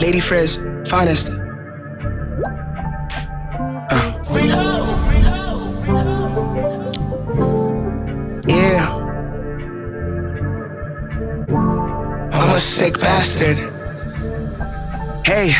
Lady Frizz, finest. Yeah. I'm a sick bastard. Hey.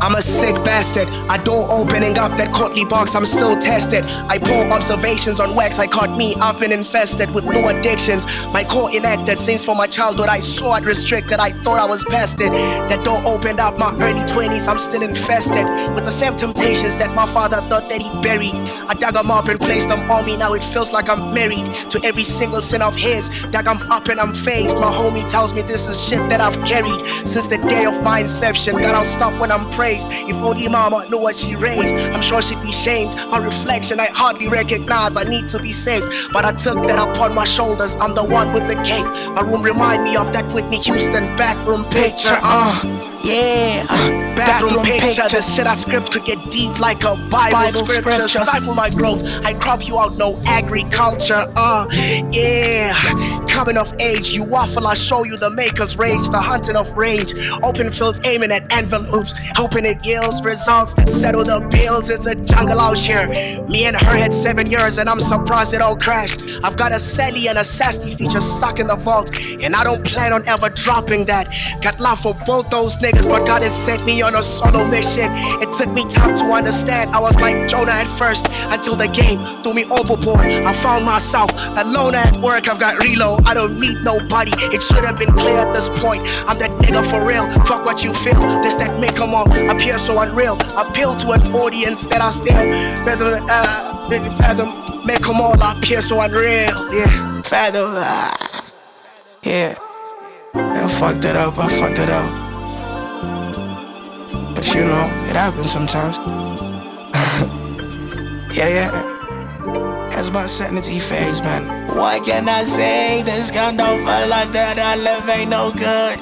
I'm a sick bastard. I door opening up that courtly box, I'm still tested. I pour observations on wax, I caught me, I've been infested with no addictions. My core enacted, since for my childhood I saw it restricted, I thought I was past it. That door opened up my early 20s, I'm still infested with the same temptations that my father thought that he buried. I dug them up and placed them on me, now it feels like I'm married to every single sin of his. Dug them up and I'm phased, my homie tells me this is shit that I've carried since the day of my inception. God, I'll stop when I'm praised. If only mama knew what she raised, I'm sure she'd be shamed. My reflection I hardly recognize, I need to be saved, but I took that upon my shoulders, I'm the one with the cape. My room remind me of that Whitney Houston bathroom picture. Bathroom picture. The shit I script could get deep like a Bible scripture. Stifle my growth, I crop you out, no agriculture. Coming of age, you waffle, I show you the maker's rage. The hunting of range, open fields aiming at envelopes, hoping it yields results that settle the bills. It's a jungle out here. Me and her had 7 years and I'm surprised it all crashed. I've got a Sally and a Sassy feature stuck in the vault, and I don't plan on ever dropping that. Got love for both those niggas, but God has sent me on a solo mission. It took me time to understand, I was like Jonah at first, until the game threw me overboard. I found myself alone at work, I've got reload, I don't need nobody. It should have been clear at this point, I'm that nigga for real. Fuck what you feel, this that make 'em all appear so unreal. Appeal to an audience that I still fathom. Make 'em all appear so unreal. Yeah, fathom. Yeah, I fucked it up, but you know, it happens sometimes. yeah. It's my sanity phase, man. What can I say? This kind of a life that I live ain't no good.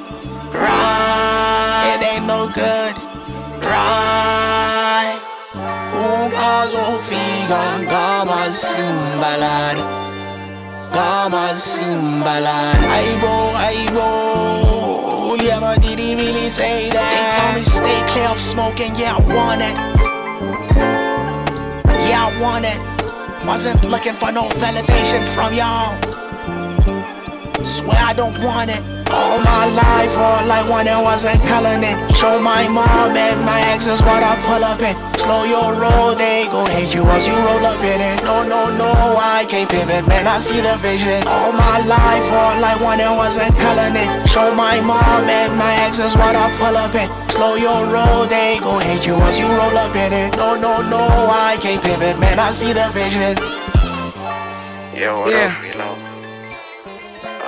Right, it ain't no good. Right. Ungazofika ngama simbalan. Aibo. Uliama didn't really say that. They told me stay clear of smoking, yeah, I want it. Yeah, I want it. Wasn't looking for no validation from y'all. Swear I don't want it. All my life, all I wanted wasn't culling it. Show my mom and my exes what I pull up in. Slow your roll, they gon' hate you once you roll up in it. No, I can't pivot, man, I see the vision. All my life, all I wanted wasn't culling it. Show my mom and my exes what I pull up in. Slow your roll, they gon' hate you once you roll up in it. No, I can't pivot, man, I see the vision. Yo, what up, Reload?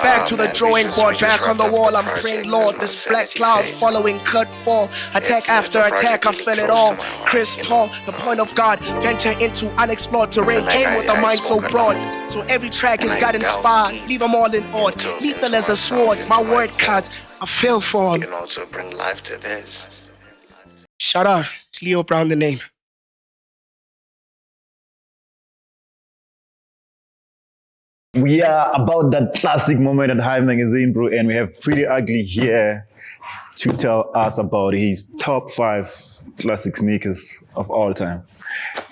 Back to the drawing board, back on the wall, I'm praying, Lord, this black cloud following could fall. Attack after attack, I feel it all. Chris Paul, the point of God, venture into unexplored terrain, came with a mind so broad. So every track has got inspired, leave them all in awe. Lethal as a sword, my word cuts, I feel for him. You can also bring life to this. Shout out, it's Leo Brown the name. We are about that classic moment at HypeMagazine, bro, and we have Priddy Ugly here to tell us about his top 5 classic sneakers of all time.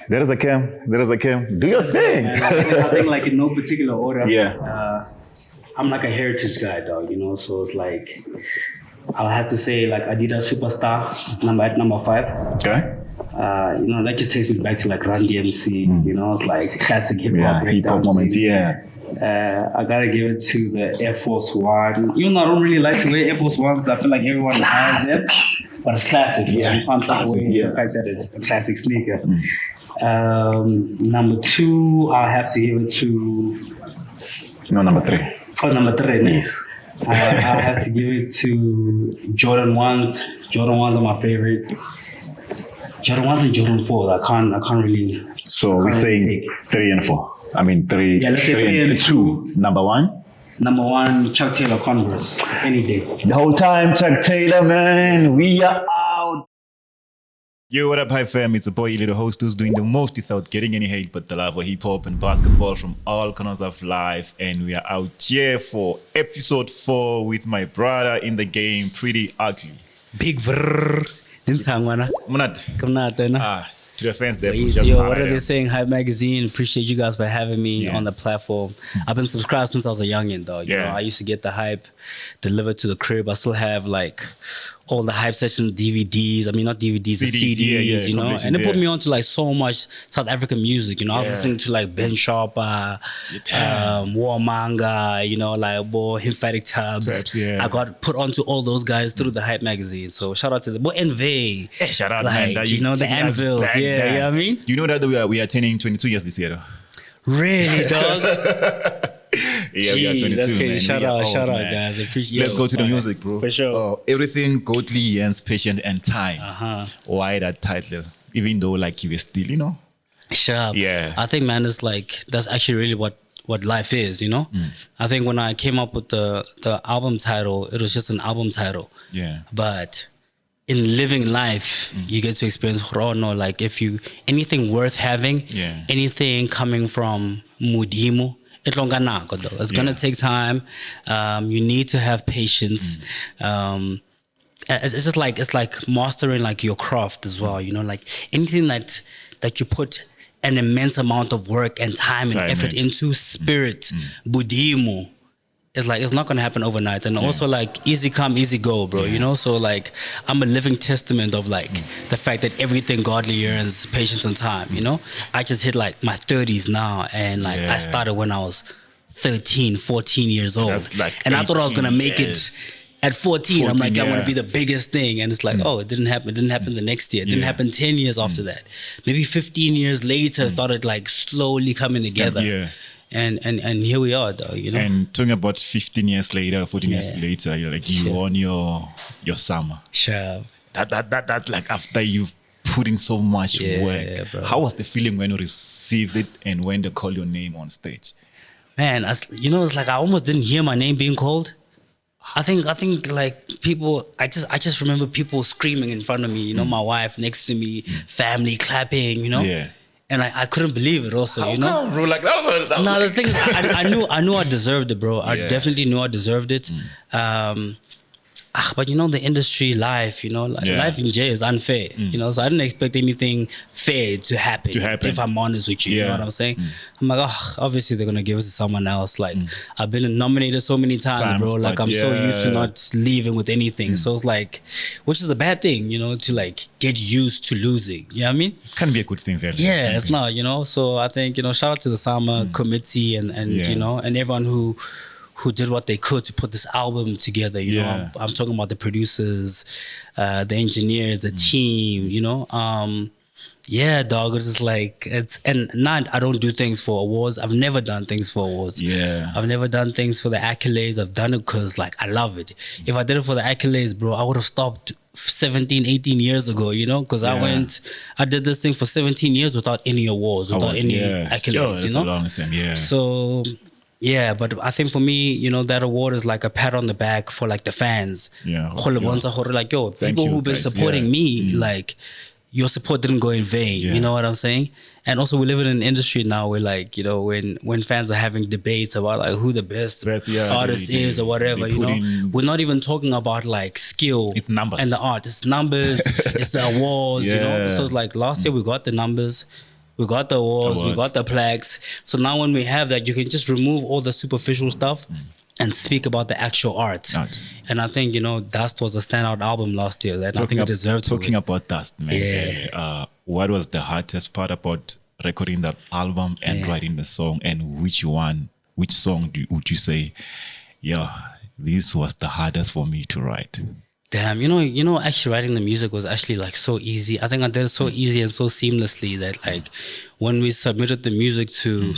There is a cam. Do your thing. I think like in no particular order. Yeah. I'm like a heritage guy, dog, you know, so it's like, I'll have to say like Adidas Superstar, number 5. Okay. You know, that just takes me back to like Run DMC, you know, it's like classic hip-hop. Yeah, hip-hop moments, yeah. I gotta give it to the Air Force One. Even though I don't really like to wear Air Force Ones, but I feel like everyone has it. But it's classic. Yeah, you can't take away the fact that it's a classic sneaker. Number 2, I'll have to give it to... No, number 3. Oh, number 3. Yes. I'll have to give it to Jordan 1s. Jordan 1s are my favorite. Jordan 1s and Jordan 4s. I can't really... So we're saying 3 and 4. I mean 3, yeah, let's say 3 and 2. Number 1? Number 1, Chuck Taylor Converse. Any day. The whole time, Chuck Taylor, man. We are out. Yo, what up, Hype fam? It's a boy, Illy, the host who's doing the most without getting any hate, but the love for hip-hop and basketball from all corners of life. And we are out here for episode 4 with my brother in the game, Priddy Ugly. Big vrrr. Dinsangwana. Munat. Kumnata na. Ah, to the fans there. Yo, what are they saying? Hype Magazine. Appreciate you guys for having me on the platform. I've been subscribed since I was a youngin', dog. You know, I used to get the hype delivered to the crib. I still have like all the hype session DVDs. I mean, not DVDs, the CDs, you know. And it put me on to like so much South African music, you know. I was listening to like Ben Sharper, War Manga, you know, like Lymphatic Tubs. I got put onto all those guys through the Hype Magazine. So shout out to the boy NV. Shout out, like, man. You know, the Anvils. Yeah, you know what I mean? You know that we are turning 22 years this year, though? Really, dog? Yeah, we are 22. That's crazy. Man. Shout out, man. guys. Appreciate. Let's go to the music, bro. For sure. Everything godly and patient and time. Why that title? Even though like you were still, you know. Sure. Yeah. I think, man, it's like that's actually really what life is, you know. I think when I came up with the album title, it was just an album title. Yeah. But in living life, you get to experience Rono. Like if you anything worth having, anything coming from Mudimu. It's gonna take time. You need to have patience. It's just like mastering like your craft as well. You know, like anything that you put an immense amount of work and time and effort into, spirit, budimu. It's like, it's not going to happen overnight. And also like easy come, easy go, bro, you know? So like, I'm a living testament of like the fact that everything godly yearns patience and time, you know? I just hit like my 30s now. And like, I started when I was 13, 14 years old. Like and I thought I was going to make it at 14. I'm like, I want to be yeah. the biggest thing. And it's like, oh, it didn't happen. It didn't happen the next year. It didn't happen 10 years after that. Maybe 15 years later, started like slowly coming together. Yeah. And here we are, though, you know. And talking about 15 years later, 14 years later, you're like, you won your summer. Sure. That's like after you've put in so much work. Bro. How was the feeling when you received it and when they call your name on stage? Man, you know, it's like I almost didn't hear my name being called. I think like people, I just remember people screaming in front of me, you know, my wife next to me, family clapping, you know. Yeah. And I couldn't believe it also, you know. Come, bro? Like, no, the thing is, I knew I deserved it, bro. I definitely knew I deserved it. But you know, the industry life, you know, life in jail is unfair, you know, so I didn't expect anything fair to happen. If I'm honest with you, you know what I'm saying? I'm like, obviously they're going to give it to someone else. Like, I've been nominated so many times, bro. Like, I'm so used to not leaving with anything. So it's like, which is a bad thing, you know, to like get used to losing. You know what I mean? Can be a good thing, very. Yeah, it's not, you know. So I think, you know, shout out to the Sama committee and you know, and everyone who did what they could to put this album together, you know. I'm talking about the producers, the engineers, the team, you know. Yeah, dog, it's just like, I don't do things for awards. I've never done things for awards. Yeah. I've never done things for the accolades. I've done it because, like, I love it. If I did it for the accolades, bro, I would have stopped 17, 18 years ago, you know, because I did this thing for 17 years without any awards, without any accolades, you know. So... yeah, but I think for me, you know, that award is like a pat on the back for like the fans. Like, yo, people who've been supporting me, like, your support didn't go in vain. You know what I'm saying? And also, we live in an industry now where, like, you know, when fans are having debates about like who the best artist is or whatever, you know, we're not even talking about like skill. It's numbers. And the art. It's numbers. It's the awards, you know. So it's like last year we got the numbers. We got the awards, we got the plaques. So now when we have that, you can just remove all the superficial stuff and speak about the actual art. And I think, you know, Dust was a standout album last year. And I think it deserved to Talking about Dust, man, what was the hardest part about recording that album and writing the song? And which song would you say, this was the hardest for me to write? Damn, you know, actually writing the music was actually like so easy. I think I did it so easy and so seamlessly that like when we submitted the music to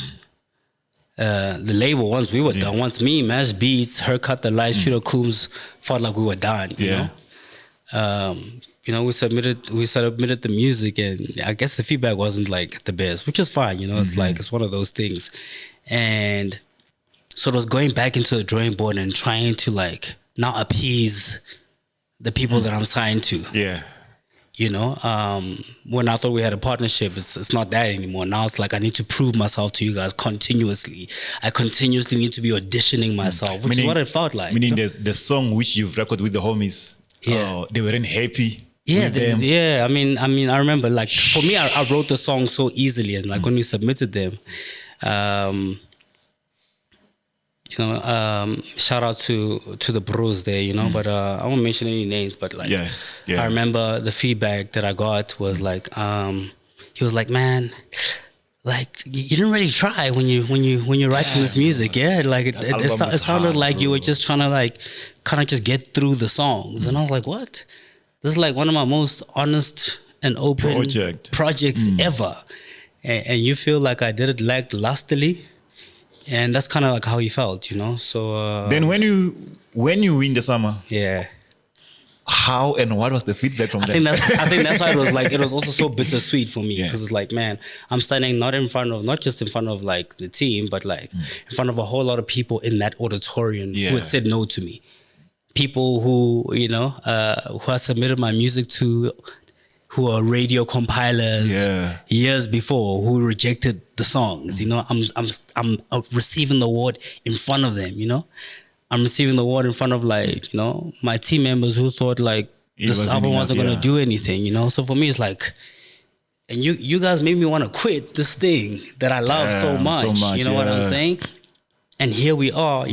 the label, once we were done, once me, Mash Beats, Her Cut the Lights, Shooter Coombs felt like we were done, you know? You know, we submitted the music and I guess the feedback wasn't like the best, which is fine, you know, it's like, it's one of those things. And so it was going back into the drawing board and trying to like now appease the people that I'm signed to. Yeah. You know, when I thought we had a partnership, it's not that anymore. Now it's like I need to prove myself to you guys continuously. I continuously need to be auditioning myself, which is what it felt like. Meaning the song which you've recorded with the homies, They weren't happy. Yeah, with them. I mean, I remember, like, for me, I wrote the song so easily, and like when we submitted them, shout out to the bros there, but I won't mention any names, but like, I remember the feedback that I got was like, he was like, man, like you didn't really try when you're writing this music, like it sounded like you were just trying to like kind of just get through the songs, and I was like, what? This is like one of my most honest and open projects ever. And you feel like I did it like lustily. And that's kind of like how he felt, So then when you win the summer, how and what was the feedback from them? I think that's why it was like, it was also so bittersweet for me, because it's like, man, I'm standing not just in front of like the team, but like in front of a whole lot of people in that auditorium who had said no to me. People who, who I submitted my music to, who are radio compilers years before, who rejected the songs. I'm receiving the award in front of them. I'm receiving the award in front of like my team members who thought like this album wasn't gonna do anything. So for me, it's like, and you guys made me want to quit this thing that I love so much. You know what I'm saying? And here we are.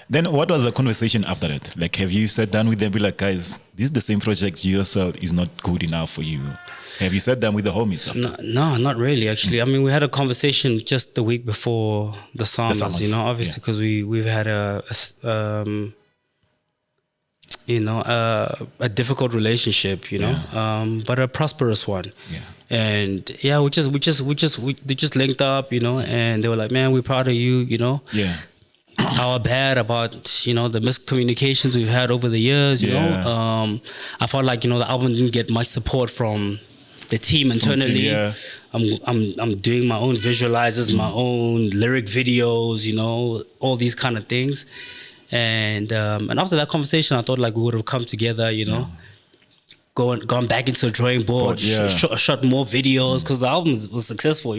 Then what was the conversation after that? Like, have you sat down with them, be like, guys, this is the same project yourself is not good enough for you? Have you sat down with the homies after? No, not really, actually. I mean, we had a conversation just the week before the summers, obviously, because we've had a difficult relationship, but a prosperous one. And they just linked up, and they were like, man, we're proud of you, Our bad about the miscommunications we've had over the years. I felt like the album didn't get much support from the team internally. I'm doing my own visualizers, my own lyric videos, all these kind of things. And after that conversation, I thought like we would have come together, gone back into the drawing board, shot more videos, because the album was successful,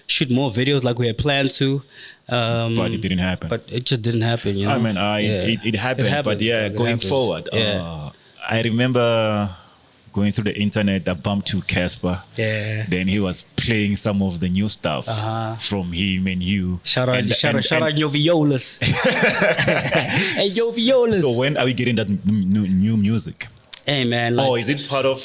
shoot more videos like we had planned to. But it didn't happen. But it just didn't happen, I mean, it happened, but going forward, I remember going through the internet, I bumped to Cassper. Then he was playing some of the new stuff from him and you. Shout out Nyovest. Hey, Nyovest. So when are we getting that new music? Hey, man. Is it part of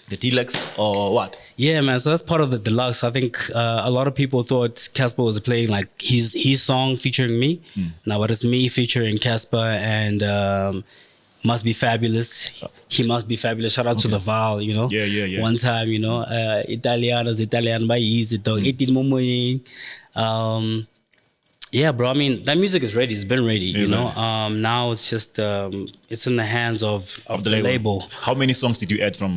the Deluxe or what? Yeah, man. So that's part of the Deluxe. I think a lot of people thought Cassper was playing like his song featuring me. Now, but it's me featuring Cassper and Must Be Fabulous. He Must Be Fabulous. Shout out to the Val, Yeah. One time, Italian by easy dog. Yeah, bro. I mean, that music is ready. It's been ready, Now it's just it's in the hands of the label. How many songs did you add to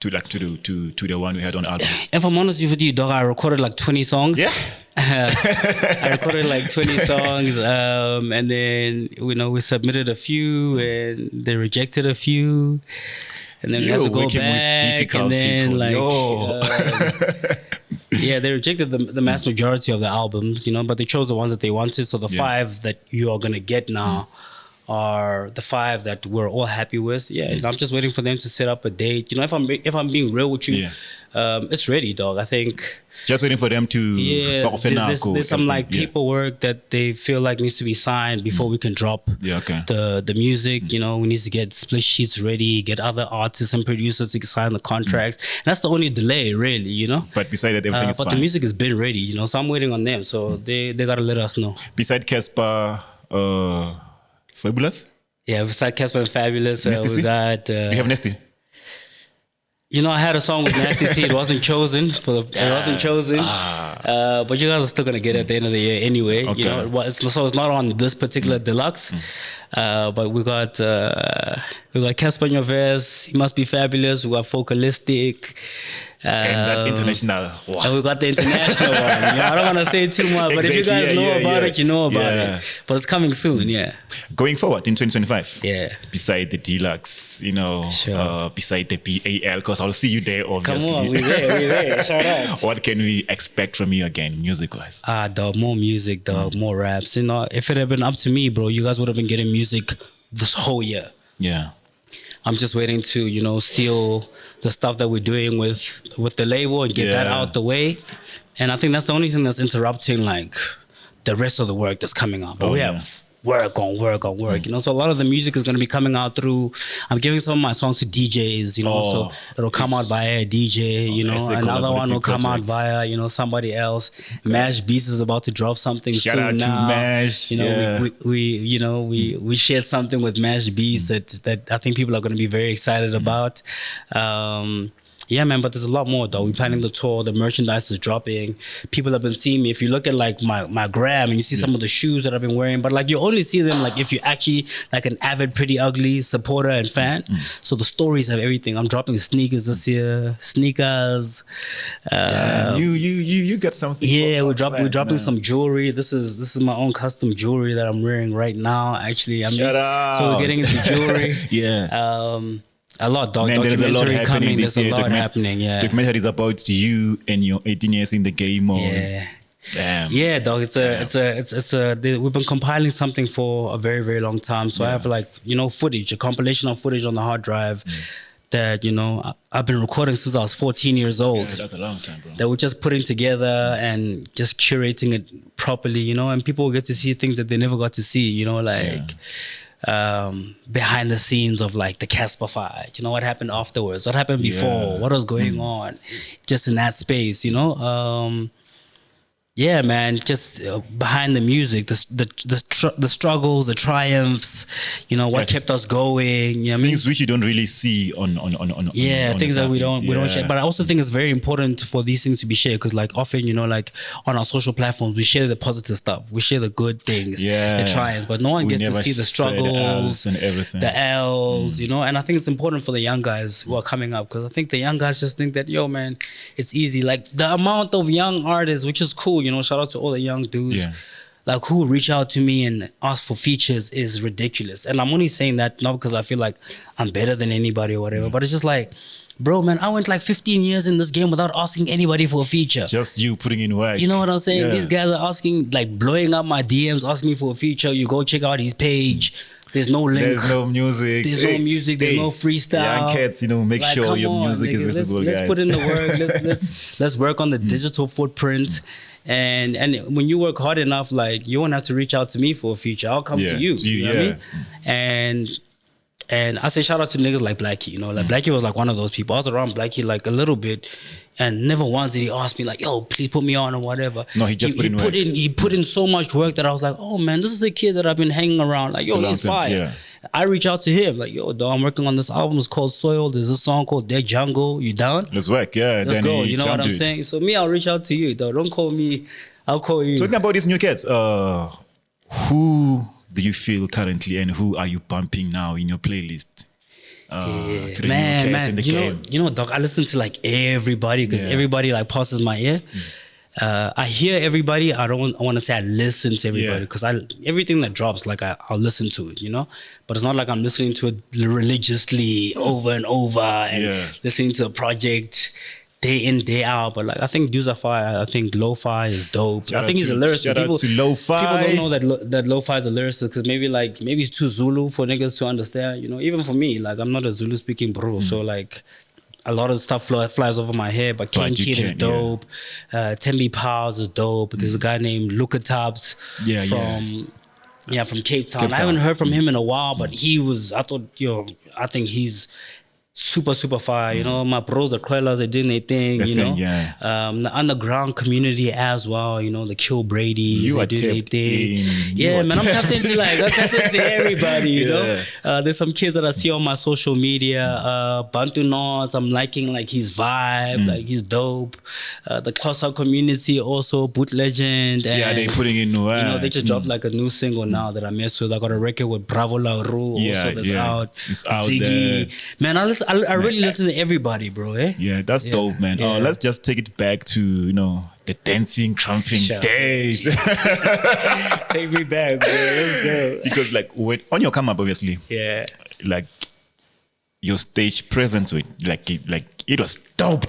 the one we had on the album? If I'm honest with you, dog, I recorded like 20 songs. Yeah. I recorded like 20 songs, and then we submitted a few, and they rejected a few, and then we had to go back, and then they rejected the mass majority of the albums, but they chose the ones that they wanted. So the 5 that you are gonna get now are the 5 that we're all happy with. I'm just waiting for them to set up a date. If I'm being real with you, it's ready, dog. I think just waiting for them to there's some like paperwork that they feel like needs to be signed before we can drop the music. We need to get split sheets ready, get other artists and producers to sign the contracts. And that's the only delay, really, But besides that, everything is fine. But the music has been ready, so I'm waiting on them. So they gotta let us know. Besides Cassper, Fabulous? Yeah, besides Cassper and Fabulous, we got... Do you have Nesty? I had a song with Nasty C. It wasn't chosen. But you guys are still going to get it at the end of the year anyway. Okay. So it's not on this particular Deluxe. But we got Cassper Nyovest, He Must Be Fabulous. We got Focalistic. And that international one. And we got the international one. I don't want to say too much, but if you guys know about it, you know about it. But it's coming soon, Going forward in 2025. Beside the Deluxe, beside the BAL, because I'll see you there, obviously. Come on, we there. Shout out. What can we expect from you again, music-wise? Dog, more music, dog, more raps. If it had been up to me, bro, you guys would have been getting music this whole year. Yeah. I'm just waiting to, you know, seal the stuff that we're doing with the label and get that out the way. And I think that's the only thing that's interrupting like the rest of the work that's coming out. But we have work on work, you know. So a lot of the music is going to be coming out through, I'm giving some of my songs to DJs, you know, so it'll come out via a DJ, you know. Another one will come out via, you know, somebody else. Mash Beats is about to drop something Shout soon out to now. Mash. You know, we shared something with Mash Beats that I think people are going to be very excited about. Yeah, man, but there's a lot more though. We're planning the tour, the merchandise is dropping. People have been seeing me. If you look at like my gram and you see some of the shoes that I've been wearing, but like you only see them like if you're actually like an avid Priddy Ugly supporter and fan. So the stories have everything. I'm dropping sneakers this year. Sneakers. You got something. Yeah, we're dropping some jewelry. This is my own custom jewelry that I'm wearing right now. Actually, Shout out. So we're getting into jewelry. A lot, dog. Man, there's a lot Documentary happening coming. this There's a year. lot happening. Yeah. Documentary is about you and your 18 years in the game. Damn. Yeah, dog. We've been compiling something for a very, very long time. So I have like, you know, footage, a compilation of footage on the hard drive that, you know, I've been recording since I was 14 years old. Yeah, that's a long time, bro. That we're just putting together and just curating it properly, you know, and people will get to see things that they never got to see, you know, like behind the scenes of like the Cassper fight, you know, what happened afterwards, what happened before, what was going on just in that space, you know. Yeah, man, just behind the music, the struggles, the triumphs, you know, what kept us going. You know, things which you don't really see on things that we don't share. But I also think it's very important for these things to be shared because, like, often, you know, like on our social platforms, we share the positive stuff, we share the good things, the triumphs, but no one gets to see the struggles and everything, the L's, you know. And I think it's important for the young guys who are coming up because I think the young guys just think that, yo, man, it's easy. Like the amount of young artists, which is cool. You know, shout out to all the young dudes like who reach out to me and ask for features is ridiculous. And I'm only saying that not because I feel like I'm better than anybody or whatever, but it's just like, bro, man, I went like 15 years in this game without asking anybody for a feature. Just you putting in work. You know what I'm saying? These guys are asking, like blowing up my DMs, asking me for a feature. You go check out his page. There's no link. There's no music. There's no music. There's no freestyle. Young cats, you know, make like, sure your music is visible, let's put in the work. Let's work on the digital footprint. And when you work hard enough, like you won't have to reach out to me for a feature. I'll come to you. You know what I mean? And I say shout out to niggas like Blackie. You know, like Blackie was like one of those people. I was around Blackie like a little bit, and never once did he ask me like, "Yo, please put me on" or whatever. No, he just he put in so much work that I was like, "Oh man, this is a kid that I've been hanging around. Like, yo, he's fire." Yeah. I reach out to him like, "Yo, dog, I'm working on this album. It's called Soil. There's a song called Dead Jungle. You down? Let's work. Yeah, let's go." You know what I'm saying? So me, I'll reach out to you, though. Don't call me. I'll call you. Talking about these new kids, who do you feel currently, and who are you bumping now in your playlist? To the new kids in the game. You know, dog, I listen to like everybody because everybody like passes my ear. I hear everybody. I want to say I listen to everybody because everything that drops, like I'll listen to it, you know. But it's not like I'm listening to it religiously over and over and listening to a project day in, day out. But like I think dudes are fire. I think Lo-Fi is dope. I think he's a lyricist. Shout out to Lo-Fi. People don't know that Lo-Fi is a lyricist because maybe it's too Zulu for niggas to understand. You know, even for me, like I'm not a Zulu speaking bro, so like a lot of stuff flies over my head. But King Kid is dope. Tembi Powers is dope. There's a guy named Luca Tabs from Cape Town. I haven't heard from him in a while, but I think he's super fire, you know. My bros, the Quellas, they're doing their thing, you know. The underground community as well, you know, the Kill Brady's, they're doing their thing. Man, I'm tapped into everybody, you know. There's some kids that I see on my social media, Bantu Nos, I'm liking like his vibe, like he's dope. The Xhosa community also, Boot Legend. And, they're putting in new you know, they just dropped like a new single now that I mess with. I got a record with Bravo La Rue also that's out. It's out Ziggy. there. Man, I really listen to everybody, bro. Yeah, that's dope, man. Let's just take it back to, you know, the dancing, cramping days. Take me back, bro. Let's go. Because like on your come up, obviously. Yeah. Like your stage presence with it was dope.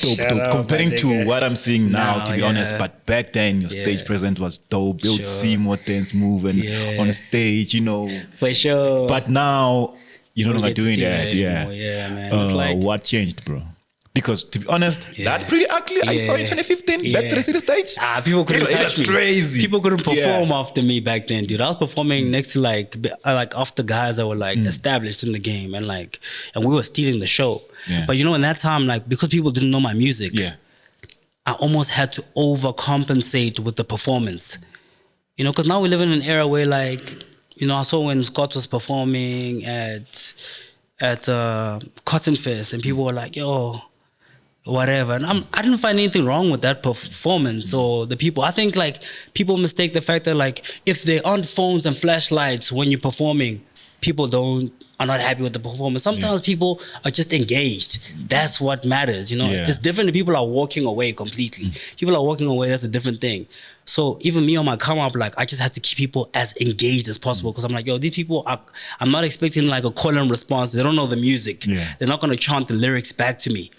Comparing to what I'm seeing now, to be honest. But back then your stage presence was dope. You would see more dance moving on stage, you know. For sure. But now You're no Don't longer get to doing see that. anymore. Yeah, man. It's like What changed, bro? Because to be honest, that Pretty Ugly I saw in 2015, back to the city stage. People couldn't it touch was me. crazy. People couldn't perform Yeah. after me back then, dude. I was performing next to like after guys that were like established in the game, and we were stealing the show. Yeah. But in that time, like, because people didn't know my music, Yeah. I almost had to overcompensate with the performance. Because now we live in an era where, like, I saw when Scott was performing at Cotton Fest, and people were like, yo, whatever. And I didn't find anything wrong with that performance or the people. I think, like, people mistake the fact that, like, if they're on phones and flashlights when you're performing, people are not happy with the performance. Sometimes people are just engaged. That's what matters, It's different if people are walking away completely. People are walking away, that's a different thing. So even me on my come up, like, I just had to keep people as engaged as possible, because I'm like, yo, these people I'm not expecting like a call and response. They don't know the music. Yeah. They're not gonna chant the lyrics back to me.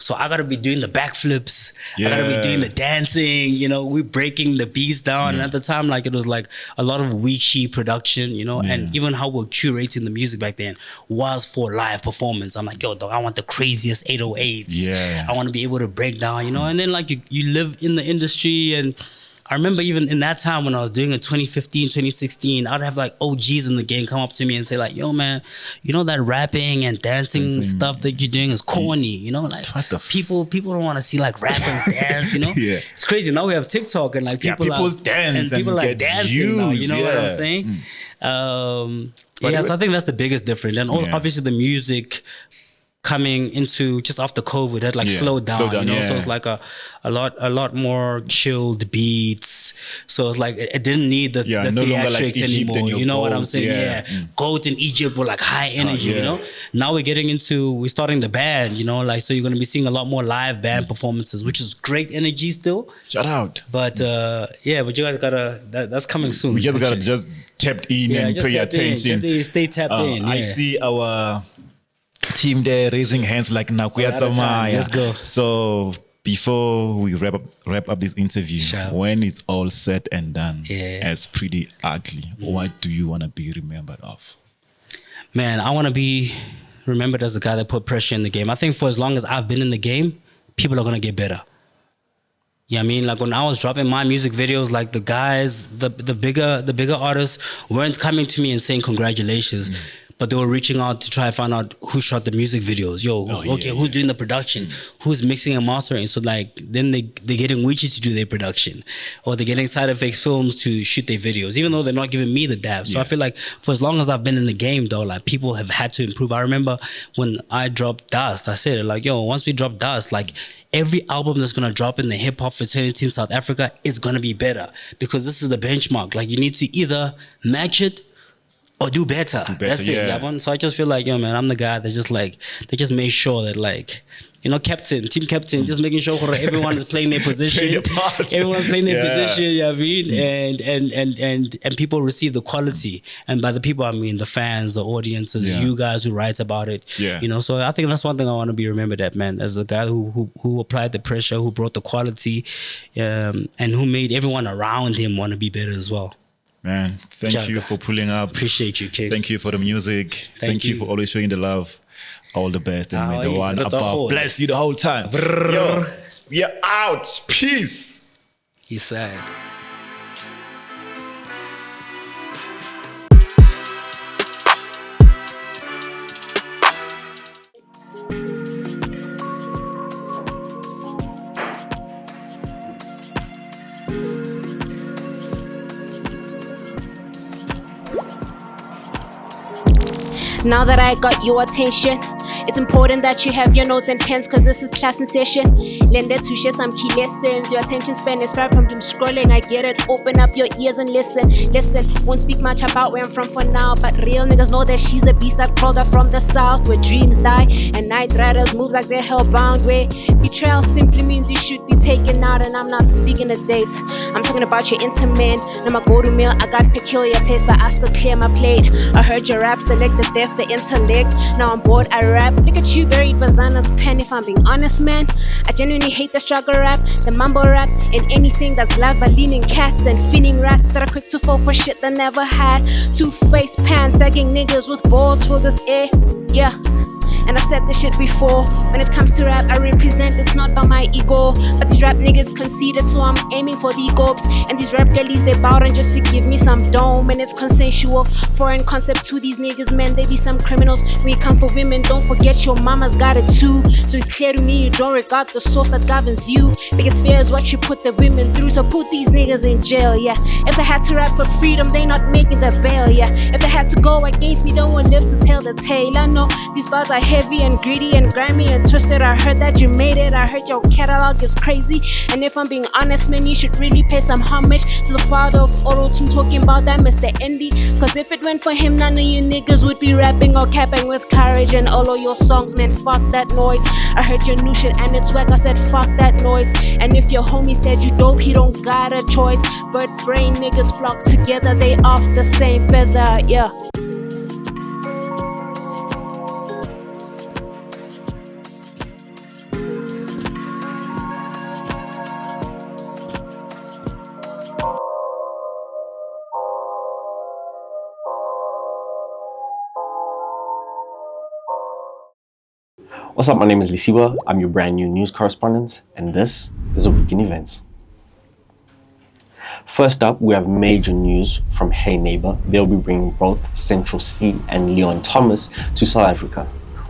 So I gotta be doing the backflips. I gotta be doing the dancing. We're breaking the beats down. And at the time, like, it was like a lot of weak sheet production, and even how we're curating the music back then was for live performance. I'm like, yo, dog, I want the craziest 808s. Yeah. I want to be able to break down, and then, like, you live in the industry. And I remember even in that time when I was doing it, 2015, 2016, I'd have like OGs in the game come up to me and say, like, yo, man, that rapping and dancing stuff that you're doing is corny, like, what the people don't want to see like rappers dance, Yeah. It's crazy. Now we have TikTok and like people dance and people and like get dancing now, you views, know what yeah. I'm saying? So I think that's the biggest difference. And obviously the music coming into just after COVID had like slowed down, so it's like a lot more chilled beats. So it's like it didn't need the no longer like theatrics Egypt anymore. and You know your what I'm goats, saying? Goat in Egypt were like high energy, Now we're starting the band, so you're gonna be seeing a lot more live band performances, which is great energy still. Shout out. But but you guys gotta that's coming soon. We just gotta just tap in and just pay tap in. attention. Just stay tapped in. I see our team there raising hands like Nakuyatsamaya. Let's go. So before we wrap up this interview, when it's all said and done, as Priddy Ugly, what do you want to be remembered of? Man, I want to be remembered as the guy that put pressure in the game. I think for as long as I've been in the game, people are gonna get better. Yeah, I mean, like when I was dropping my music videos, like the guys, the bigger artists weren't coming to me and saying congratulations. But they were reaching out to try and find out who shot the music videos. Who's doing the production? Who's mixing and mastering? So like then they're getting Wichi to do their production, or they're getting Side Effects Films to shoot their videos, even though they're not giving me the dab. So I feel like for as long as I've been in the game, though, like people have had to improve. I remember when I dropped Dust, I said like, yo, once we drop Dust, like every album that's gonna drop in the hip hop fraternity in South Africa is gonna be better, because this is the benchmark. Like you need to either match it or do better. That's it, yeah. So I just feel like, yo, man, I'm the guy that just like, they just made sure that like, team captain, just making sure everyone is playing their position. Everyone's playing their position, you know what I mean? And people receive the quality. And by the people, I mean the fans, the audiences, you guys who write about it. So I think that's one thing I want to be remembered at, man, as the guy who applied the pressure, who brought the quality, and who made everyone around him want to be better as well. Man, thank you for pulling up. Appreciate you, King. Thank you for the music. Thank you for always showing the love. All the best. And may the one above bless you the whole time. Yo, we are out. Peace. He's sad. Now that I got your attention, it's important that you have your notes and pens, cause this is class in session. Lend it to share some key lessons. Your attention span is far from doom scrolling. I get it, open up your ears and listen. Won't speak much about where I'm from for now, but real niggas know that she's a beast that crawled up from the south, where dreams die and night riders move like they're hellbound, where betrayal simply means you should be taken out. And I'm not speaking of dates, I'm talking about your intimate. Now my go-to meal, I got peculiar taste, but I still clear my plate. I heard your raps, the leg, the depth, the intellect. Now I'm bored, I rap Look at you buried by Zanah's pen, if I'm being honest, man. I genuinely hate the struggle rap, the mumble rap, and anything that's loud by leaning cats and finning rats that are quick to fall for shit they never had. Two-faced pants, sagging niggas with balls filled with air. Yeah. And I've said this shit before. When it comes to rap, I represent, it's not by my ego. But these rap niggas conceited, so I'm aiming for the gopes. And these rap girlies, they bow down just to give me some dome. And it's consensual, foreign concept to these niggas, man. They be some criminals. When you come for women, don't forget your mama's got it too. So it's clear to me you don't regard the source that governs you. Biggest fear is what you put the women through, so put these niggas in jail, yeah. If they had to rap for freedom, they not making the bail, yeah. If they had to go against me, they won't live to tell the tale. I know these bars are heavy and greedy and grimy and twisted. I heard that you made it, I heard your catalog is crazy. And if I'm being honest, man, you should really pay some homage to the father of auto-tune, talking about that Mr. Indy. Cause if it went for him, none of you niggas would be rapping or capping with courage. And all of your songs, man, fuck that noise. I heard your new shit and it's whack, I said fuck that noise. And if your homie said you dope, he don't got a choice. Bird brain niggas flock together, they off the same feather, yeah. What's up, my name is Lesiba, I'm your brand new news correspondent, and this is a week in events. First up, we have major news from Hey Neighbor. They'll be bringing both Central C and Leon Thomas to South Africa.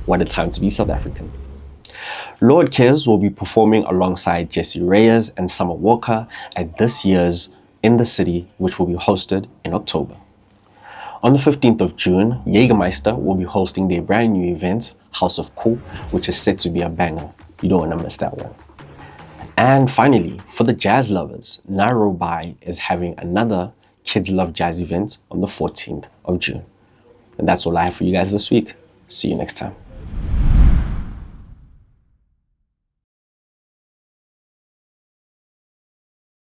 What a time to be South African. Lord Kes will be performing alongside Jesse Reyes and Summer Walker at this year's In the City, which will be hosted in October. On the 15th of June, Jägermeister will be hosting their brand new event, House of Cool, which is set to be a banger. You don't want to miss that one. And finally, for the jazz lovers, Nairobi is having another Kids Love Jazz event on the 14th of June. And that's all I have for you guys this week. See you next time.